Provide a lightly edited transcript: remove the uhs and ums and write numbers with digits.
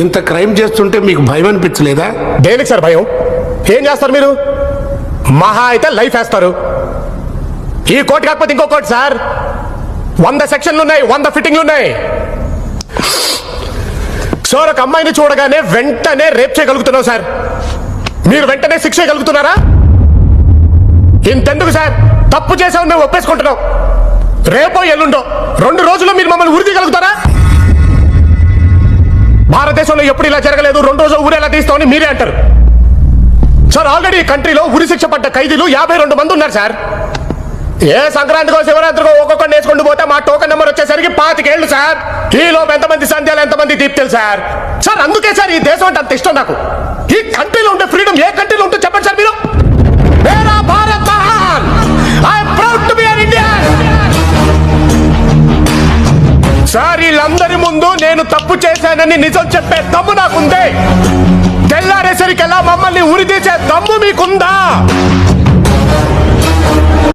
ఇంత క్రైమ్ చేస్తుంటే మీకు భయం అనిపించలేదా? దేనికి సార్ భయం? ఏం చేస్తారు మీరు? మహా అయితే లైఫ్ వేస్తారు. ఈ కోర్టు కాకపోతే ఇంకో కోర్టు సార్. 100 సెక్షన్లు ఉన్నాయి, 100 ఫిట్టింగ్లు ఉన్నాయి. సార్ ఒక అమ్మాయిని చూడగానే వెంటనే రేప్ చేయగలుగుతున్నావు సార్. మీరు వెంటనే శిక్ష చేయగలుగుతున్నారా? ఇంతెందుకు సార్, తప్పు చేసామని మేము ఒప్పేసుకుంటున్నాం. రేపో ఎల్లుండో 2 రోజుల్లో మీరు మమ్మల్ని ఉరి తీయగలుగుతారా? భారతదేశంలో ఎప్పుడు ఇలా జరగలేదు. 2 రోజులు ఊరు ఎలా తీస్తామని మీరే అంటారు సార్. ఆల్రెడీ ఈ కంట్రీలో ఉరి శిక్ష పడ్డ ఖైదీలు 52 మంది ఉన్నారు సార్. ఏ సంక్రాంతికో శివరాత్రికో ఒక్కొక్కటి వేసుకుంటూ పోతే మా టోకెన్ నెంబర్ వచ్చేసరికి 25 ఏళ్ళు సార్. ఈలోపు ఎంతమంది సంధ్యాలు, ఎంతమంది దీప్తులు సార్. సార్ అందుకే సార్ ఈ దేశం అంటే అంత ఇష్టం నాకు. ఈ కంట్రీలో ఉండే ఫ్రీడమ్ ఏ కంట్రీలో ఉంటే చెప్పండి సార్ మీరు. మేరా భారత్ మహాన్, I am proud to be an Indian. Sir వీళ్ళందరి ముందు నేను తప్పు చేశానని నిజం చెప్పే దమ్ము నాకుంది. తెల్లారేసరికెల్లా మమ్మల్ని ఉరి తీసే దమ్ము మీకుందా?